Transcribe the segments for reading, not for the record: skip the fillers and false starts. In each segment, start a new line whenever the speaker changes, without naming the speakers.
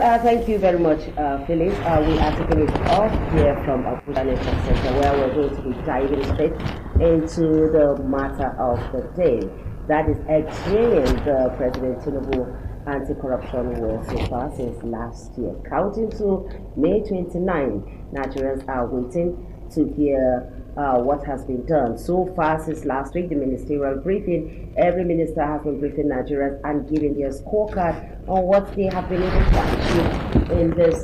Thank you very much, Phyllis. We are taking it off here from Abuja Network Center, where we're going to be diving straight into the matter of the day. That is extreme the President Tinubu anti-corruption war so far since last year. Counting to May 29, Nigerians are waiting to hear what has been done. So far since last week, the ministerial briefing, every minister has been briefing Nigerians and giving their scorecard on what they have been able to achieve in this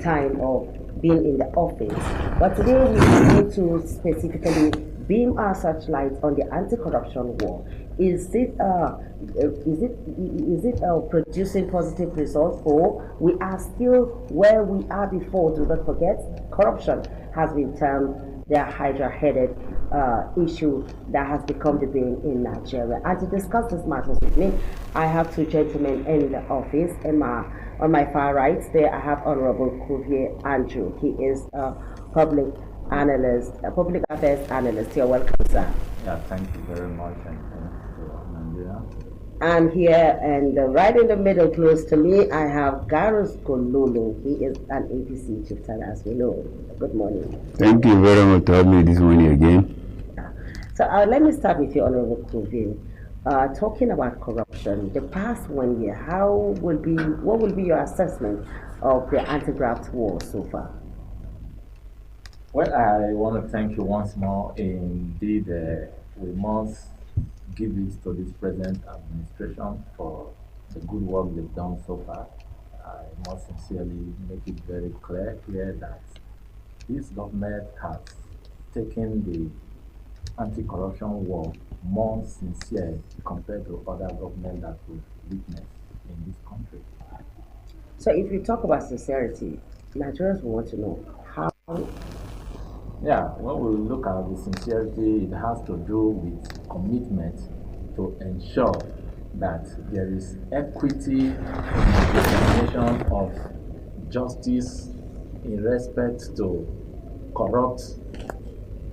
time of being in the office. But today we are going to specifically beam our searchlight on the anti-corruption war. Is it producing positive results, or we are still where we are before? Do not forget, corruption has been termed the hydra-headed issue that has become the bane in Nigeria. And to discuss this matters with me, I have two gentlemen in the office. On my far right there, I have Honorable Kuvier Andrew. He is a public analyst, a public affairs analyst. You're welcome, sir.
Yeah, thank you very much, and thanks to Nigeria.
And here, and right in the middle, close to me, I have Garus Golulu. He is an APC chieftain, as we know. Good morning.
Thank you very much for having me this morning again.
So let me start with you, Honorable Kuvin. Talking about corruption, the past 1 year, what will be your assessment of the anti-graft war so far?
Well, I want to thank you once more. Indeed, we must give it to this present administration for the good work they've done so far. I must sincerely make it very clear that this government has taken the anti-corruption war more sincere compared to other governments that we've witnessed in this country.
So if you talk about sincerity, Nigerians want to know how.
Yeah, when we look at the sincerity, it has to do with commitment to ensure that there is equity in the definition of justice in respect to corrupt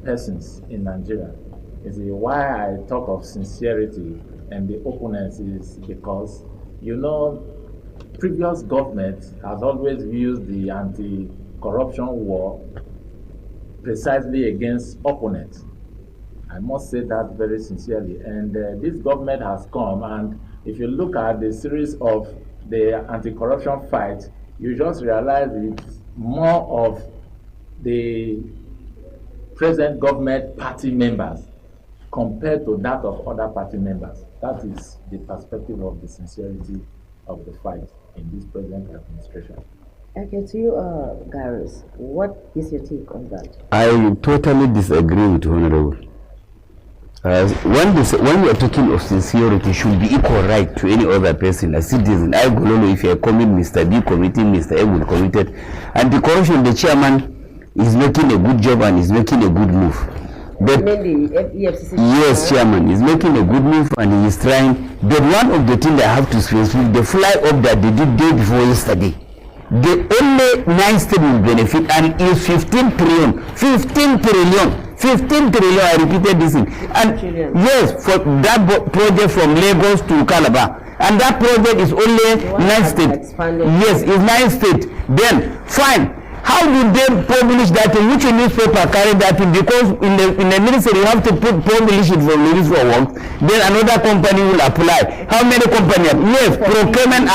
persons in Nigeria. You see, why I talk of sincerity and the openness is because, previous government has always used the anti-corruption war precisely against opponents. I must say that very sincerely. And this government has come, and if you look at the series of the anti-corruption fight, you just realize it's more of the present government party members compared to that of other party members. That is the perspective of the sincerity of the fight in this present administration.
Okay, to you, Garus, what is your take on that?
I totally disagree with Honorable. When we are talking of sincerity, it should be equal right to any other person, a citizen. I don't know if you are committed, Mr. B committed, Mr. A will committed. And the corruption, the chairman is making a good job and is making a good move. But yes, chairman is making a good move and he is trying. But one of the things I have to specify, the fly up that they did day before yesterday, the only 9 states will benefit, and is 15 trillion. 15 trillion, I repeated this thing. And yes, for that project from Lagos to Calabar. And that project is only 9 states. Yes, it's 9 states. Then, fine. How do they publish that in which newspaper carry that in? Because in the ministry you have to publish it from Ministry of Works. Then another company will apply. How many companies? Yes, procurement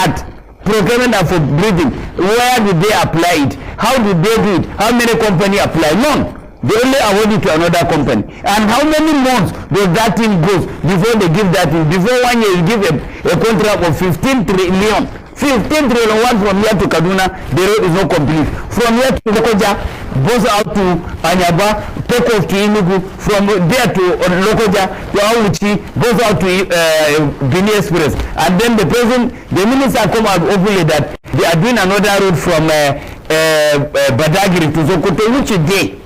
are for breathing. Where did they apply it? How did they do it? How many companies apply? None. They only award it to another company. And how many months does that thing go before they give that thing? Before 1 year you give a contract of 15 trillion. 15 trillion one from here to Kaduna, the road is not complete. From here to Lokoja, goes out to Anyaba, take off to Tinubu, from there to Lokoja to Auchi, goes out to Guinea Express. And then the minister come out openly that they are doing another road from Badagiri to Sokoto, which is day.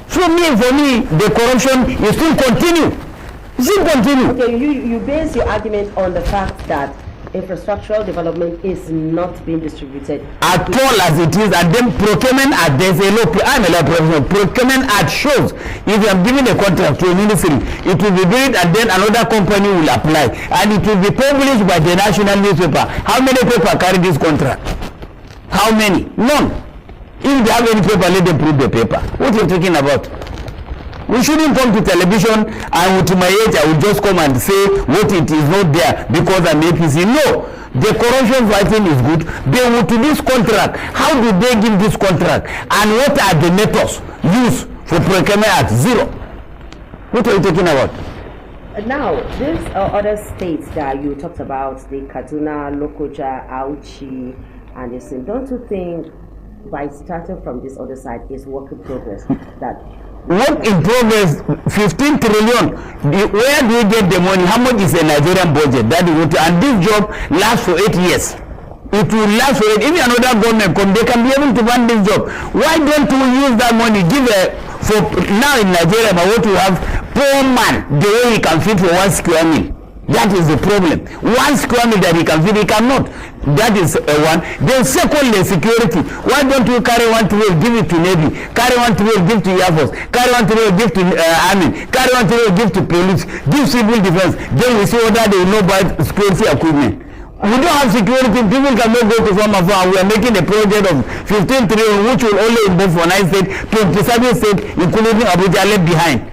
So for me, the corruption will still continue.
Okay, you base your argument on the fact that infrastructural development is not being distributed
at all as it is, and then procurement at there's a law. I'm a law professional. Procurement at shows if you are giving a contract to a ministry, it will be built and then another company will apply, and it will be published by the national newspaper. How many people carry this contract? How many? None. If they have any paper, let them prove the paper. What are you talking about? We shouldn't come to television and with my age I will just come and say what it is not there because I'm APC. No. The corruption fighting is good. They will to this contract. How do they give this contract? And what are the methods used for procurement act? Zero. What are you talking about?
Now, these other states that you talked about, the Kaduna, Lokoja, Auchi, and this thing, don't you think by starting from this other side is work in progress? That
work in progress, 15 trillion. Where do you get the money? How much is a Nigerian budget? That is what, and this job lasts for 8 years. It will last for it. If another government come, they can be able to fund this job. Why don't we use that money? Give for now in Nigeria, but what we have, poor man, the way he can fit for 1 square meal. That is the problem. 1 square meal that he can fit, he cannot. That is one. Then secondly, security. Why don't we carry 1 trillion, give it to Navy, carry 1 trillion, give to Air Force, carry 1 trillion, give to Army, carry 1 trillion, give to police, give civil defense. Then we see whether they will not buy security equipment. We don't have security, people cannot go to farm and we are making a project of 15 trillion which will only involve for 9 states, 27 states, including Abuja left behind.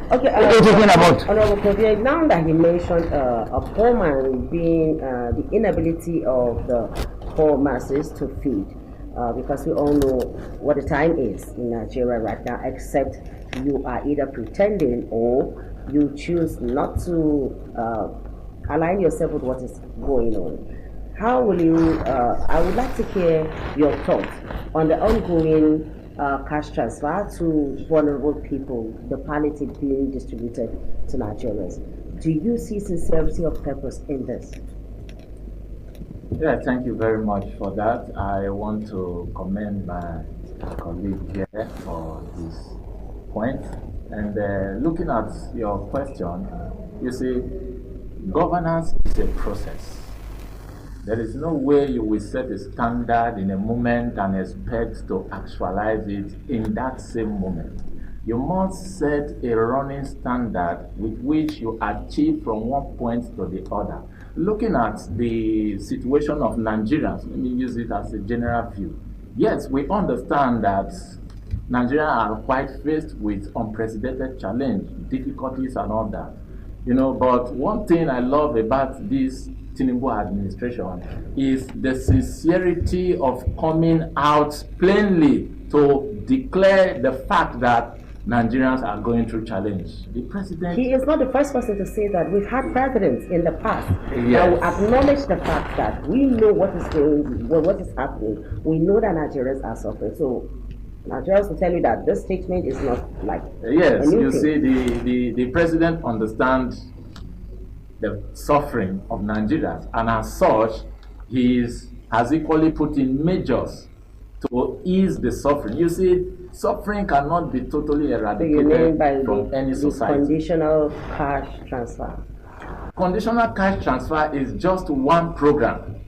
Okay,
what are you talking about?
Honorable Kofi, now that he mentioned a poor man being the inability of the poor masses to feed, because we all know what the time is in Nigeria right now, except you are either pretending or you choose not to align yourself with what is going on. How will you, I would like to hear your thoughts on the ongoing cash transfer to vulnerable people, the palliative being distributed to Nigerians. Do you see sincerity of purpose in this?
Yeah, thank you very much for that. I want to commend my colleague here for his point. And looking at your question, you see, governance is a process. There is no way you will set a standard in a moment and expect to actualize it in that same moment. You must set a running standard with which you achieve from one point to the other. Looking at the situation of Nigerians, let me use it as a general view. Yes, we understand that Nigerians are quite faced with unprecedented challenge, difficulties and all that. You know, but one thing I love about this Tinubu administration is the sincerity of coming out plainly to declare the fact that Nigerians are going through challenge. The president...
He is not the first person to say that. We've had presidents in the past
yes.
that will acknowledge the fact that we know what is going, what is happening. We know that Nigerians are suffering. So Nigerians will tell you that this statement is not like
yes, you
thing.
See, the president understands the suffering of Nigerians, and as such, he has equally put in measures to ease the suffering. You see, suffering cannot be totally eradicated from any society.
Conditional cash transfer.
Conditional cash transfer is just one program.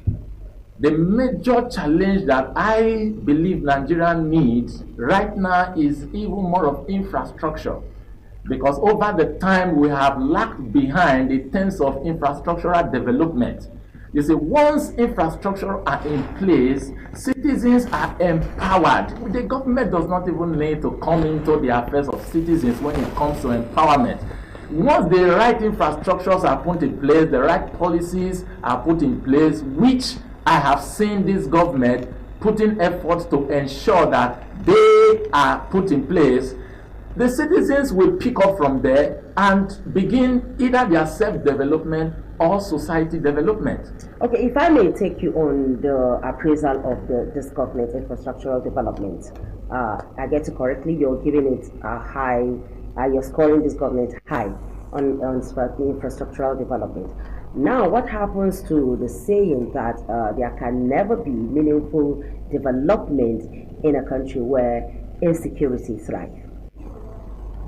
The major challenge that I believe Nigeria needs right now is even more of infrastructure. Because over the time we have lagged behind in terms of infrastructural development. You see, once infrastructure are in place, citizens are empowered. The government does not even need to come into the affairs of citizens when it comes to empowerment. Once the right infrastructures are put in place, the right policies are put in place, which I have seen this government putting efforts to ensure that they are put in place, the citizens will pick up from there and begin either their self-development or society development.
Okay, if I may take you on the appraisal of this government infrastructural development, I get it correctly, you're giving it a high, you're scoring this government high on infrastructural development. Now, what happens to the saying that there can never be meaningful development in a country where insecurity thrives?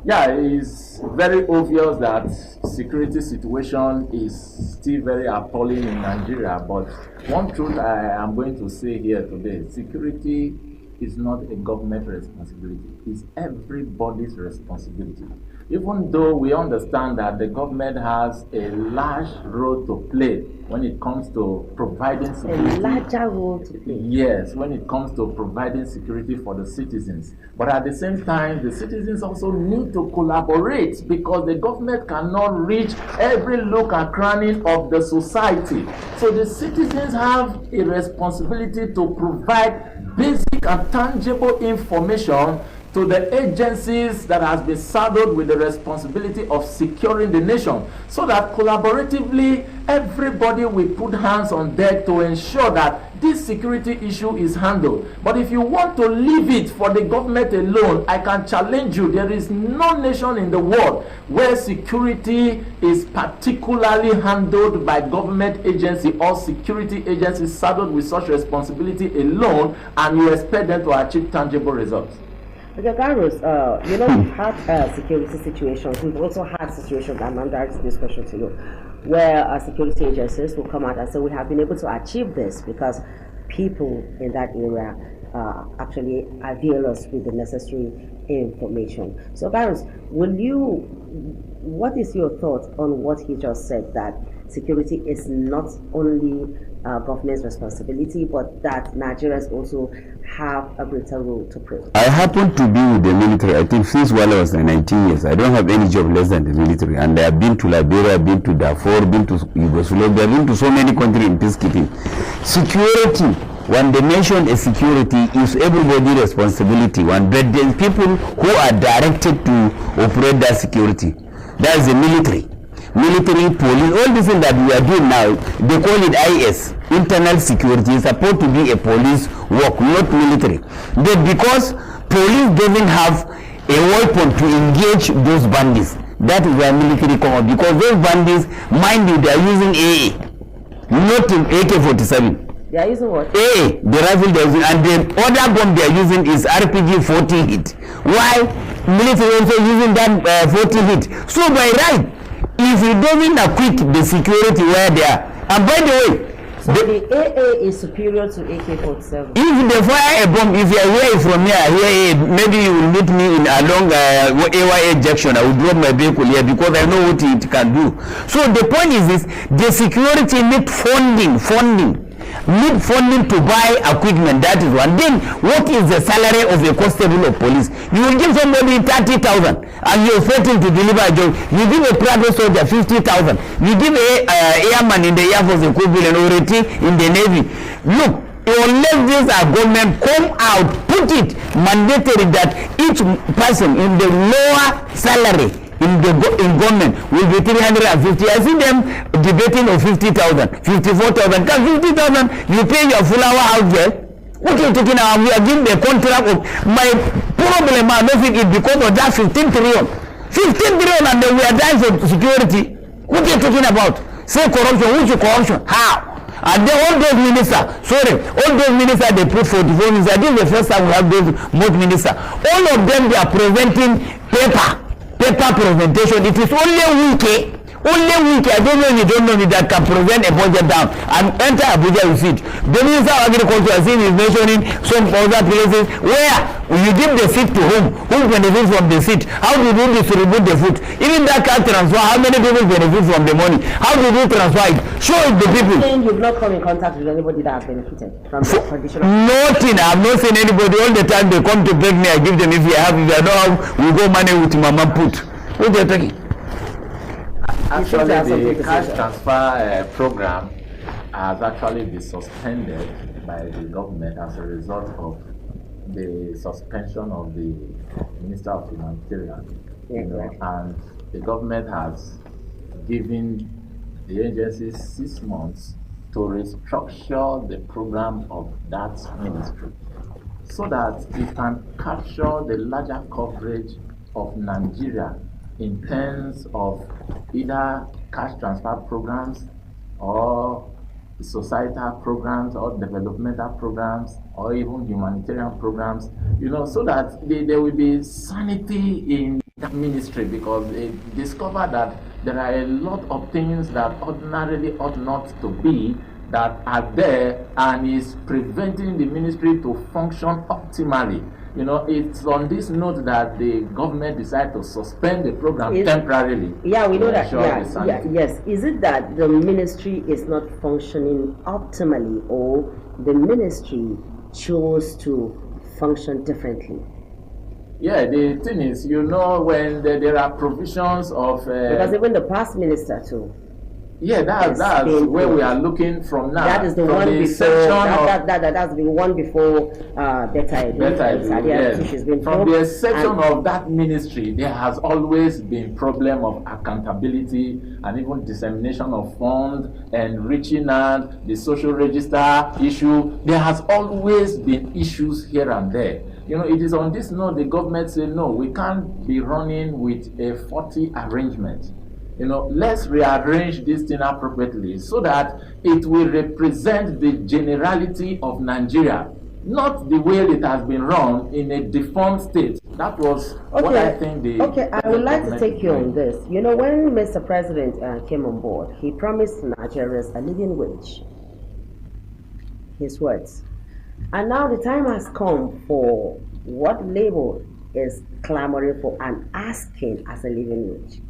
Yeah, it's very obvious that security situation is still very appalling in Nigeria, but one truth I am going to say here today, security is not a government responsibility, it's everybody's responsibility. even though we understand that the government has a large role to play when it comes to providing security.
A larger role to play.
Yes, when it comes to providing security for the citizens. But at the same time, the citizens also need to collaborate, because the government cannot reach every nook and cranny of the society. So the citizens have a responsibility to provide basic and tangible information to the agencies that has been saddled with the responsibility of securing the nation, so that collaboratively everybody will put hands on deck to ensure that this security issue is handled. But if you want to leave it for the government alone, I can challenge you. There is no nation in the world where security is particularly handled by government agency or security agencies saddled with such responsibility alone, and you expect them to achieve tangible results.
Okay, Garros, we've had security situations. We've also had situations, and I'm directing this question to you, where security agencies will come out and say, we have been able to achieve this because people in that area actually avail us with the necessary information. So, Garros, what is your thought on what he just said, that security is not only government's responsibility, but that Nigerians also have a greater role to play?
I happen to be with the military, I think, since while I was 19 years. I don't have any job less than the military. And I have been to Liberia, been to Darfur, been to Yugoslavia, been to so many countries in peacekeeping. Security, when the nation is security, is everybody's responsibility. But the people who are directed to operate that security, that is the military. Military, police, all this thing that we are doing now, they call it IS, internal security. It's supposed to be a police work, not military. But because police doesn't have a weapon to engage those bandits, that is where military come out. Because those bandits, mind you, they are using AA, not AK-47.
They are using what?
AA, the rifle they are using, and the other bomb they are using is RPG 40 hit. Why? Military also using that 40 hit. So by right, if you don't equip the security where they are, and by the way,
so the AA is superior to AK-47.
If they fire a bomb, if you are away from here, maybe you will meet me in along AYA junction. I will drop my vehicle here because I know what it can do. So the point is this: the security need funding. Need funding to buy equipment. That is one. Then what is the salary of a constable of police? You will give somebody 30,000 and you expect him to deliver a job. You give a private soldier 50,000. You give a airman in the Air Force equivalent or a T in the Navy. Look, unless these are government come out, put it mandatory that each person in the lower salary in government will be 350. I see them debating of 50,000, 54,000. Because 50,000, you pay your full hour out there. What are you talking about? We are giving the contract of my problem. I don't think it's because of that 15 trillion. 15 trillion, and then we are dying for security. What are you talking about? Say corruption. Which corruption? How? And then all those ministers, they put 44 ministers. This is the first time we have those most ministers. All of them, they are presenting paper presentation. It is only wiki. I don't know if you don't know me, that can present a budget down and enter Abuja with it. The Minister of Agriculture, I think, is mentioning some other places where you give the seat to whom benefits from the seat. How do you distribute the food? Even that can transfer, how many people benefit from the money? How do you transfer it? Show it the people.
You've not come in contact with anybody that has benefited from the condition?
Nothing. I have not seen anybody. All the time they come to beg me, I give them. If I don't have, we go money with Mama put. What are you talking?
Actually, the cash transfer program has actually been suspended by the government as a result of the suspension of the Minister of Humanitarian. And the government has given the agency 6 months to restructure the program of that ministry so that it can capture the larger coverage of Nigeria in terms of either cash transfer programs or societal programs or developmental programs or even humanitarian programs, so that there will be sanity in that ministry, because they discover that there are a lot of things that ordinarily ought not to be that are there and is preventing the ministry to function optimally. You know, it's on this note that the government decided to suspend the program temporarily.
Yeah, we know that.
Yes.
Is it that the ministry is not functioning optimally, or the ministry chose to function differently?
Yeah, the thing is, you know, when there are provisions of...
because even the past minister too.
Yeah, that's where we are looking from now.
That is the one before. That's the one before Better Edu.
Yes. From the exception of that ministry, there has always been problem of accountability and even dissemination of funds and reaching out, the social register issue. There has always been issues here and there. You know, it is on this note the government said, no, we can't be running with a 40 arrangement. You know, let's rearrange this thing appropriately so that it will represent the generality of Nigeria, not the way it has been run in a deformed state. That was what I think the...
Okay, I would like to take you on this. You know, when Mr. President came on board, he promised Nigerians a living wage. His words. And now the time has come for what Labour is clamoring for and asking as a living wage.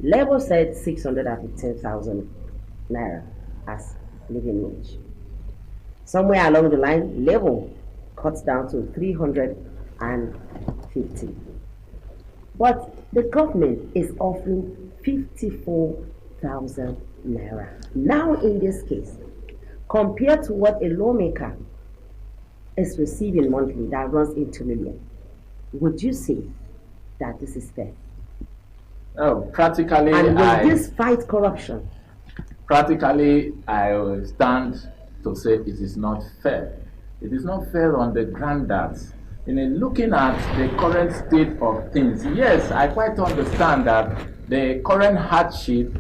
Labour said 615,000 naira as living wage. Somewhere along the line, Labour cuts down to 350. But the government is offering 54,000 naira. Now in this case, compared to what a lawmaker is receiving monthly that runs into million, would you say that this is fair?
Oh, practically,
and will this fight corruption?
Practically, I will stand to say it is not fair. It is not fair on the ground that, looking at the current state of things, yes, I quite understand that the current hardship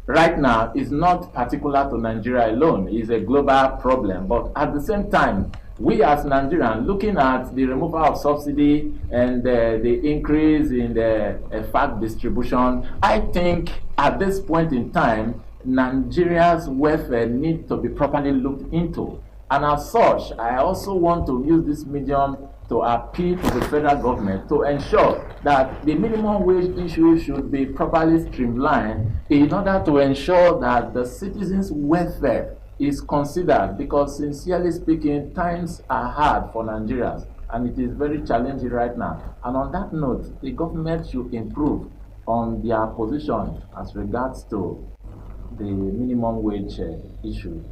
right now is not particular to Nigeria alone. It's a global problem. But at the same time, we as Nigerians, looking at the removal of subsidy and the increase in the FAC distribution, I think at this point in time, Nigeria's welfare needs to be properly looked into. And as such, I also want to use this medium to appeal to the federal government to ensure that the minimum wage issue should be properly streamlined in order to ensure that the citizens' welfare is considered, because sincerely speaking, times are hard for Nigerians and it is very challenging right now. And on that note, the government should improve on their position as regards to the minimum wage issue.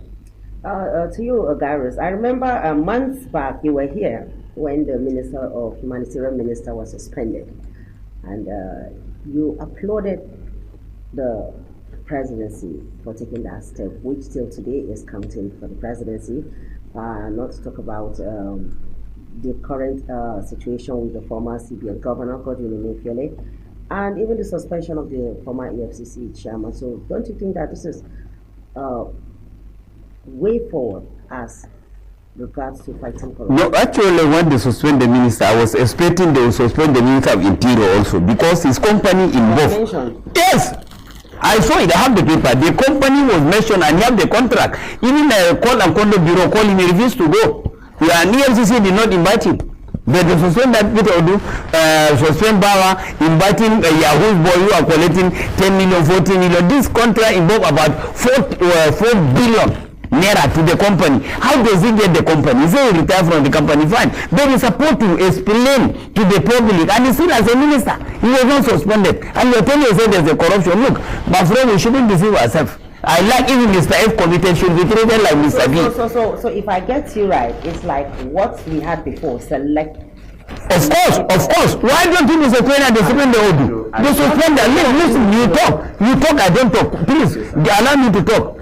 To you, Gareth, I remember months back you were here when the Minister of Humanitarian Minister was suspended, and you applauded the presidency for taking that step, which still today is counting for the presidency. Not to talk about the current situation with the former CBN governor, Godwin Emefiele, and even the suspension of the former EFCC chairman. So don't you think that this is way forward as regards to fighting corruption?
No, actually, when they suspend the minister, I was expecting they will suspend the Minister of Interior also, because his company involved. Yes! I saw it, I have the paper. The company was mentioned and he have the contract. Even the call and conduct bureau called him, he refused to go. And EFCC did not invite him. But they suspend that bit or do, suspend Bawa, inviting Yahoo's boy who are collecting 10 million, 14 million. This contract involved about 4 billion naira to the company. How does he get the company? He said he retired from the company, fine. But he's supposed to explain to the public, and he's still as a minister. He was not suspended. And you're telling us there's a corruption. Look, my friend, we shouldn't deceive ourselves. I like even Mr. F committed should be treated like Mr. B.
So if I get you right, it's like what we had before, select.
Of course. Why don't you suspend and suspend the Odu? They suspend them. Listen, you talk, I don't talk. Please, allow me to talk.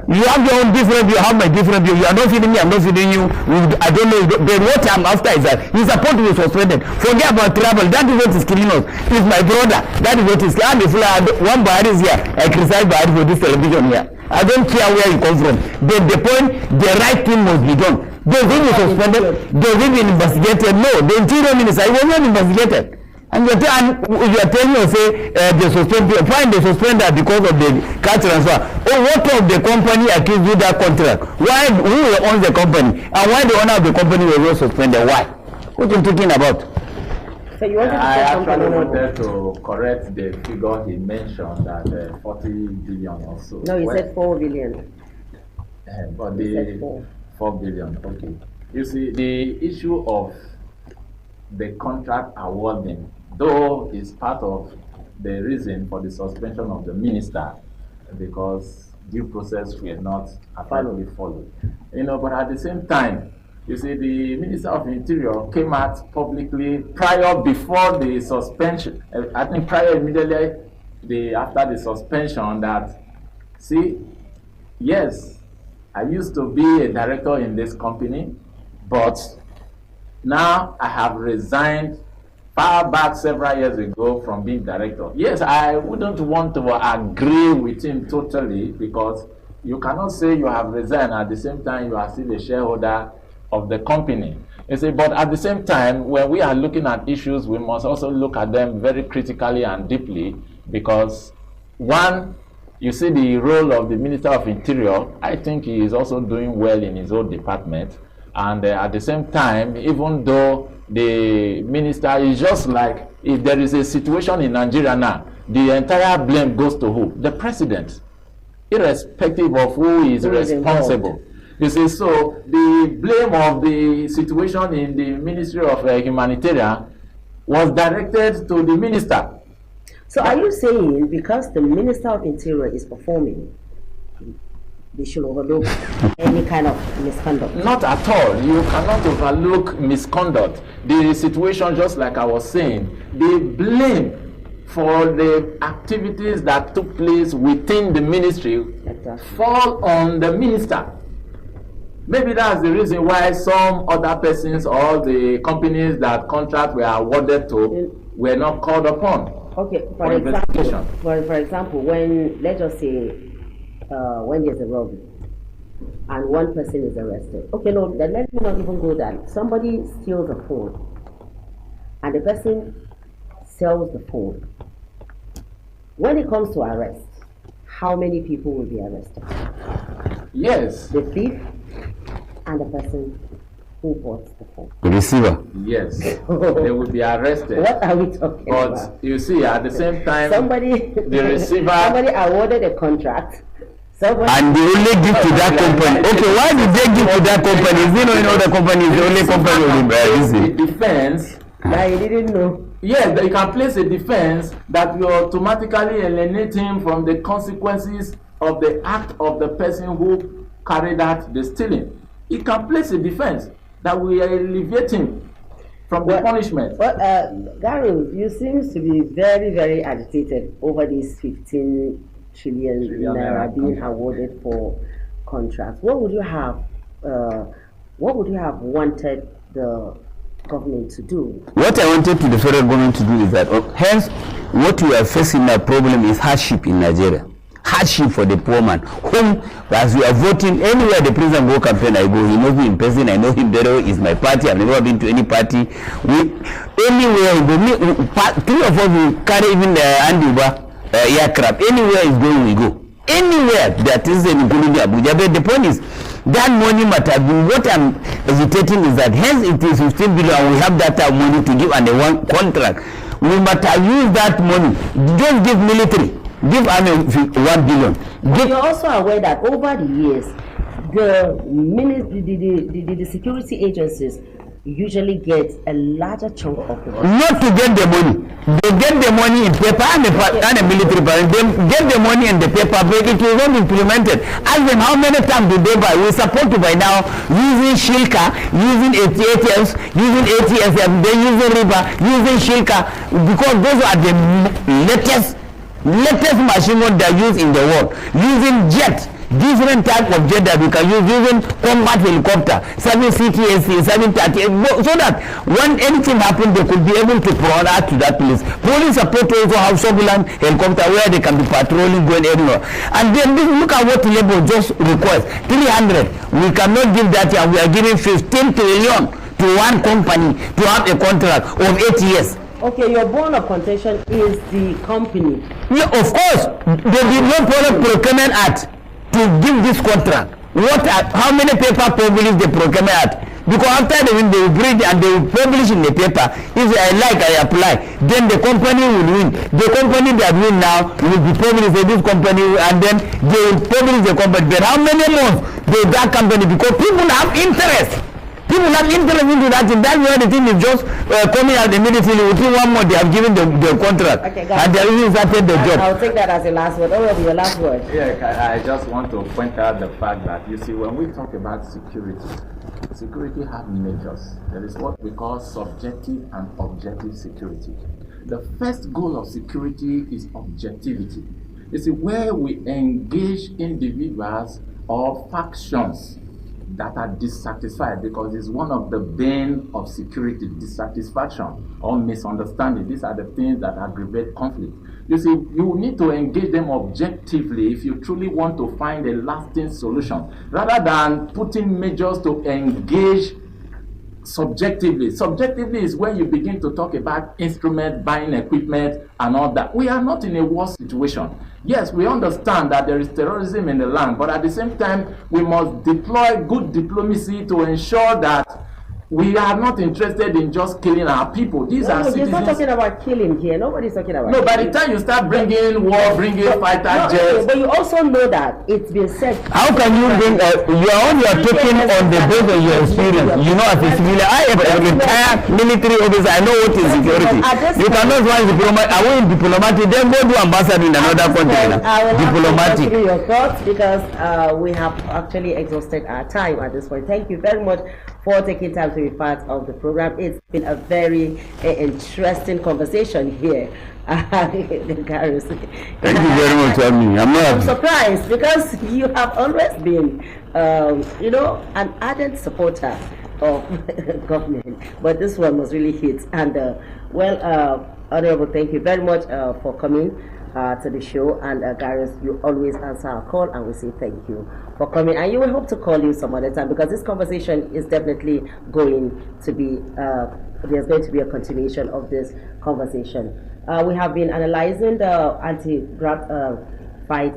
You have your own different view, I have my different view. You are not feeding me, I'm not feeding you. I don't know. But what I'm after is that he's supposed to be suspended. Forget about travel. That is what is killing us. He's my brother. That is what is killing us. One Bahari is here. I criticize Bahari for this television here. I don't care where you come from. But the point, the right thing must be done. Does he be suspended? Does he be investigated? No. The Interior Minister, he was not investigated. And you are telling us, say, they suspend, fine, they suspend that because of the cash transfer. Oh, what of the company accused you that contract? Who owns the company? And why the owner of the company was not suspended? Why? What are you talking about?
So you wanted to
I
say
actually
something?
wanted to correct the figure he mentioned, that 40 billion or so.
No, you said 4 billion.
But
You said
the
4.
4 billion, okay. You see, the issue of the contract awarding, though, is part of the reason for the suspension of the minister, because due process were not apparently followed. But at the same time, you see, the Minister of Interior came out publicly before the suspension, I think prior immediately after the suspension, that, see, yes, I used to be a director in this company, but now I have resigned far back several years ago from being director. Yes, I wouldn't want to agree with him totally, because you cannot say you have resigned at the same time you are still a shareholder of the company. You see, but at the same time, when we are looking at issues, we must also look at them very critically and deeply, because one, you see the role of the Minister of Interior. I think he is also doing well in his own department. And at the same time, even though the minister is just like, if there is a situation in Nigeria now, the entire blame goes to who? The president, irrespective of who is responsible. You see, so the blame of the situation in the Ministry of Humanitarian was directed to the minister.
So are you saying because the Minister of Interior is performing, they should overlook any kind of misconduct?
Not at all. You cannot overlook misconduct. The situation, just like I was saying, the blame for the activities that took place within the ministry fall on the minister. Maybe that's the reason why some other persons or the companies that contracts were awarded to were not called upon.
Okay, for example, when, let's just say, when there's a robbery and one person is arrested. Okay, no, then let me not even go there. Somebody steals a phone and the person sells the phone. When it comes to arrest, how many people will be arrested?
Yes.
The thief and the person who bought the phone.
The receiver.
Yes. They will be arrested.
What are we talking about?
But you see, at the same time, the receiver.
Somebody awarded a contract.
And they only give to that company. Okay, why did they give to that company? Is there no other company? Is the only company will be
the defense.
That you didn't know.
Yes, you can place a defense that will automatically alienate him from the consequences of the act of the person who carried out the stealing. He can place a defense that will alleviate him from the punishment.
Well, Gary, you seem to be very, very agitated over this 15 trillion naira being awarded for contracts. What would you have wanted the government to do?
What I wanted to the federal government to do is that, hence, what we are facing now problem is hardship in Nigeria. Hardship for the poor man, whom, as we are voting, anywhere the president go campaign, I go, he knows me in person, I know him very well, he's my party, I've never been to any party. Anywhere, three of us will carry even the Anduba aircraft, anywhere is going, we go. Anywhere that is including Abuja. But the point is, that money might have been, what I'm hesitating is that hence it is 15 billion and we have that money to give and a one contract. We might have used that money, just give military, give army 1 billion.
But you're also aware that over the years, the security agencies usually get a larger chunk of the money.
Not to get the money. They get the money in paper and a military party. They get the money in the paper, but it will not be implemented. Ask them how many times do they buy? We're supposed to buy now using Shilka, using ATMs, using ATSM, they using River, using Shilka, because those are the latest machine they're used in the world. Using jet. Different type of jet that we can use, using combat helicopter, 7 CTSC, 730, so that when anything happens, they could be able to product to that place. Police are supposed to also have surveillance helicopter where they can be patrolling, going anywhere. And then look at what Labour just requires, 300. We cannot give that here. We are giving 15 trillion to one company to have a contract of 8 years.
Okay, your bone of contention is the company.
Yeah, of course. There is no Product Procurement Act to give this contract. How many paper published the procurement act? Because after they win, they will bring and they will publish in the paper. If I like, I apply. Then the company will win. The company that win now will be published in this company, and then they will publish the company. But how many months does that company? Because people have interest. People have interest into that thing. That's why the thing is just coming out immediately. Within 1 month, they have given the contract. Okay, and they even started the job.
I'll take that as the last word. What will be your last word?
Yeah, I just want to point out the fact that, you see, when we talk about security, security have natures. There is what we call subjective and objective security. The first goal of security is objectivity. You see, where we engage individuals or factions that are dissatisfied, because it's one of the bane of security, dissatisfaction or misunderstanding. These are the things that aggravate conflict. You see, you need to engage them objectively if you truly want to find a lasting solution, rather than putting measures to engage subjectively. Subjectively is when you begin to talk about instruments, buying equipment, and all that. We are not in a war situation. Yes, we understand that there is terrorism in the land, but at the same time, we must deploy good diplomacy to ensure that we are not interested in just killing our people. These are citizens.
You're not talking about killing here. Nobody's talking about
No, by the time you start bringing war, bringing fighter jets.
But you also know that it's been said.
How can you bring, you are talking on the basis of your experience. You know, as a civilian, I am a retired military officer. I know what is security. You cannot run diplomat. I want diplomatic, then go do ambassador in another country. Diplomatic.
Your thoughts, because we have actually exhausted our time at this point. Thank you very much for taking time to be part of the program. It's been a very interesting conversation here.
Thank you very much for me.
I'm surprised because you have always been, an ardent supporter of government, but this one was really hit. And Honorable, thank you very much for coming to the show. And Gareth, you always answer our call, and we say thank you for coming. And you will hope to call you some other time, because this conversation is definitely going to be, there's going to be a continuation of this conversation. We have been analyzing the anti-graft fight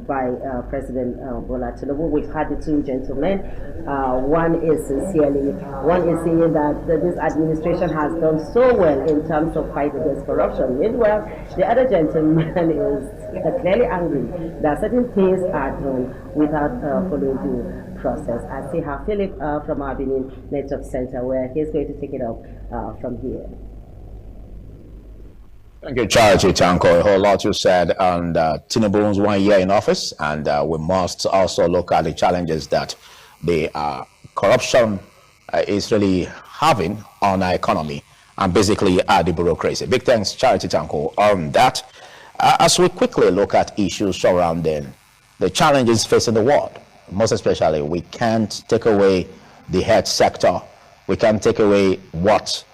by President Bola Tinubu. We've had the two gentlemen. One is saying that this administration has done so well in terms of fight against corruption. Meanwhile, the other gentleman is clearly angry that certain things are done without following due process. I see how Philip from our Benin Network Center, where he's going to take it up from here.
Thank you, Charity Tanko. A whole lot you said on Tinubu's 1 year in office, and we must also look at the challenges that the corruption is really having on our economy and basically the bureaucracy. Big thanks, Charity Tanko, on that. As we quickly look at issues surrounding the challenges facing the world, most especially, we can't take away the health sector. We can't take away what